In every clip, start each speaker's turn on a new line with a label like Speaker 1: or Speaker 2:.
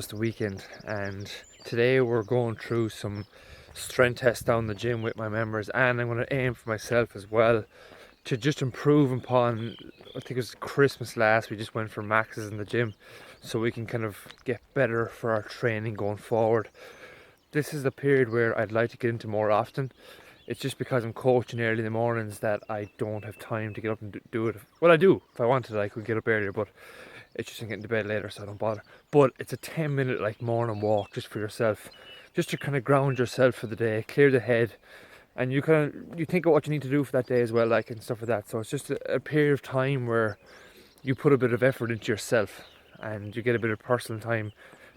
Speaker 1: was the weekend, and today we're going through some strength tests down the gym with my members, and I'm going to aim for myself as well to just improve upon. I think it was Christmas last, we just went for maxes in the gym so we can kind of get better for our training going forward. This is the period where I'd like to get into more often. It's just because I'm coaching early in the mornings that I don't have time to get up and do it. Well, I do. If I wanted, I could get up earlier, but it's just I'm getting to bed later, so I don't bother. But it's a 10-minute like morning walk just for yourself, just to kind of ground yourself for the day, clear the head, and you think of what you need to do for that day as well, like, and stuff like that. So it's just a period of time where you put a bit of effort into yourself and you get a bit of personal time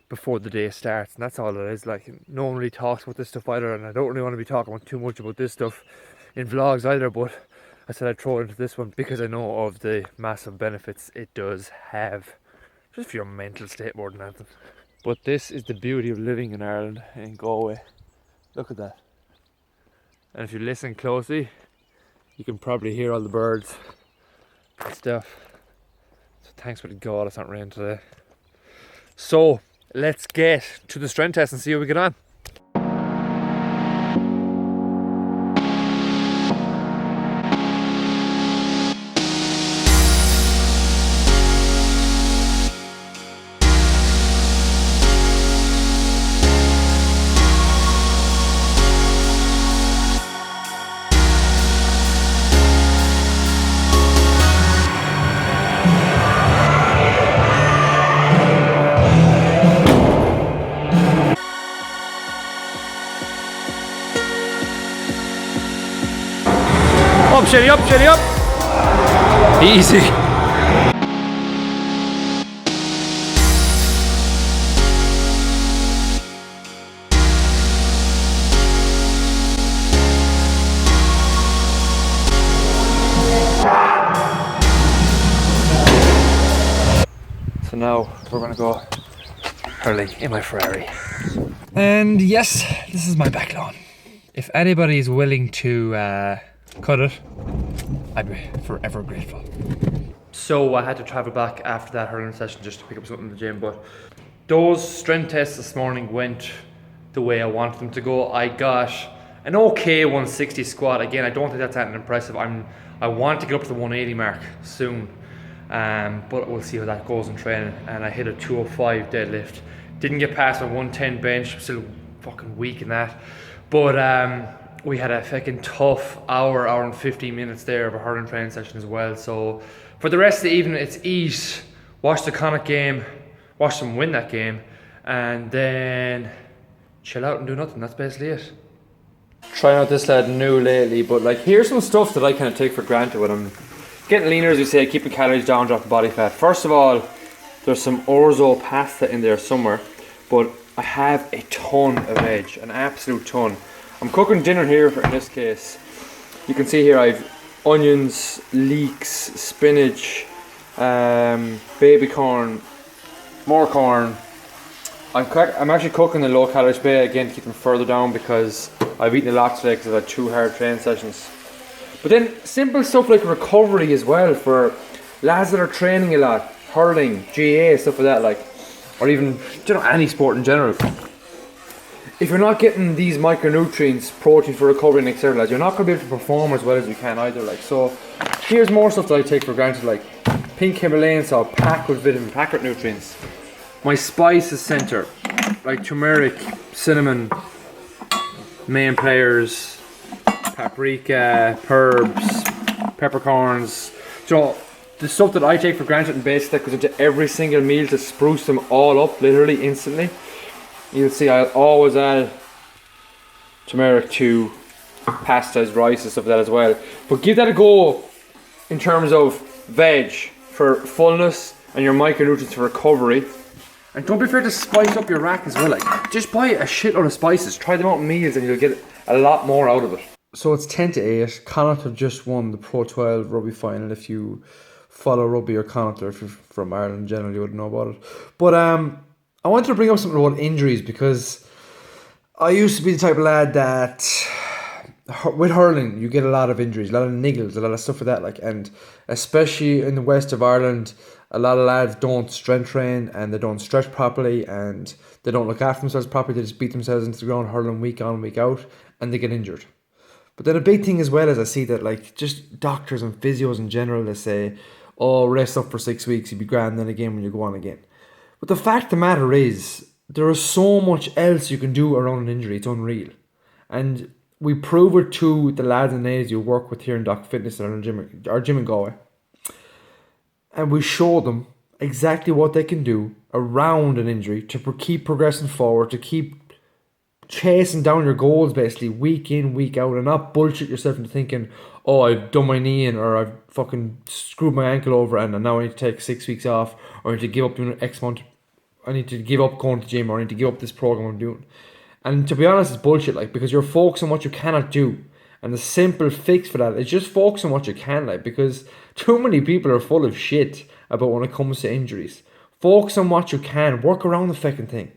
Speaker 1: before the day starts, and that's all it is. Like, no one really talks about this stuff either, and I don't really want to be talking about too much about this stuff in vlogs either, but I said I'd throw it into this one because I know of the massive benefits it does have, just for your mental state more than anything. But this is the beauty of living in Ireland, in Galway. Look at that. And if you listen closely, you can probably hear all the birds and stuff. So thanks for the God it's not raining today. So let's get to the strength test and see how we get on. Up, shitty up, shitty up. Easy. So now we're gonna go hurling in my Ferrari. And yes, this is my back lawn. If anybody is willing to cut it, I'd be forever grateful. So I had to travel back after that hurling session just to pick up something in the gym, but those strength tests this morning went the way I wanted them to go. I got an okay 160 squat. Again, I don't think that's that impressive. I want to get up to the 180 mark soon, but we'll see how that goes in training. And I hit a 205 deadlift. Didn't get past my 110 bench. I'm still fucking weak in that, but we had a fucking tough hour and 15 minutes there of a hurling training session as well. So for the rest of the evening, it's eat, watch the Connacht game, watch them win that game, and then chill out and do nothing. That's basically it. Trying out this lad new lately, but like, here's some stuff that I kind of take for granted when I'm getting leaner, as we say, keeping calories down, dropping body fat. First of all, there's some orzo pasta in there somewhere, but I have a ton of veg, an absolute ton. I'm cooking dinner here in this case. You can see here I've onions, leeks, spinach, baby corn, more corn. I'm actually cooking the low calorie spray again to keep them further down because I've eaten a lot today because I've had 2 hard training sessions. But then simple stuff like recovery as well for lads that are training a lot, hurling, GA, stuff like that, like, or even, you know, any sport in general. If you're not getting these micronutrients, protein for recovery and etc., you're not going to be able to perform as well as you can either. Like, so here's more stuff that I take for granted, like pink Himalayan salt packed with vitamin, packed with nutrients. My spices center, like turmeric, cinnamon, main players, paprika, herbs, peppercorns. So the stuff that I take for granted and basically that goes into every single meal to spruce them all up literally instantly. You'll see I'll always add turmeric to pastas, rice and stuff like that as well. But give that a go in terms of veg for fullness and your micronutrients for recovery. And don't be afraid to spice up your rack as well. Like, just buy a shitload of spices, try them out in meals and you'll get a lot more out of it. So it's 10-8. Connacht have just won the Pro 12 rugby final. If you follow rugby or Connacht, or if you're from Ireland generally, you wouldn't know about it. But I wanted to bring up something about injuries because I used to be the type of lad that with hurling you get a lot of injuries, a lot of niggles, a lot of stuff like that, like, and especially in the west of Ireland, A lot of lads don't strength train and they don't stretch properly and they don't look after themselves properly. They just beat themselves into the ground hurling week on, week out, and they get injured. But then a big thing as well is I see that like just doctors and physios in general, they say, oh, rest up for 6 weeks, you'll be grand then again when you go on again. But the fact of the matter is, there is so much else you can do around an injury, it's unreal. And we prove it to the lads and ladies you work with here in Doc Fitness at our gym in Galway. And we show them exactly what they can do around an injury to keep progressing forward, to keep chasing down your goals basically week in, week out, and not bullshit yourself into thinking, oh, I've done my knee in, or I've fucking screwed my ankle over and now I need to take 6 weeks off, or I need to give up doing X month, I need to give up going to the gym, or I need to give up this program I'm doing. And to be honest, it's bullshit, like, because you're focused on what you cannot do. And the simple fix for that is just focus on what you can, like, because too many people are full of shit about when it comes to injuries. Focus on what you can, work around the fucking thing,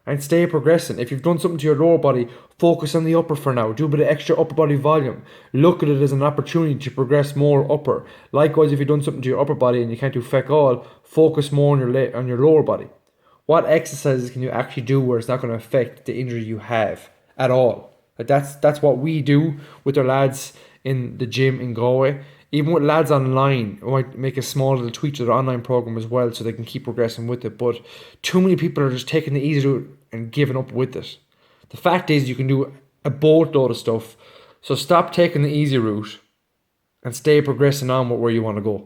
Speaker 1: and stay progressing. If you've done something to your lower body, focus on the upper for now. Do a bit of extra upper body volume. Look at it as an opportunity to progress more upper. Likewise, if you've done something to your upper body and you can't do feck all, focus more on your lower body. What exercises can you actually do where it's not going to affect the injury you have at all? Like that's what we do with our lads in the gym in Galway. Even with lads online, we might make a small little tweak to their online program as well so they can keep progressing with it. But too many people are just taking the easy route and giving up with it. The fact is you can do a boatload of stuff. So stop taking the easy route and stay progressing on with where you want to go.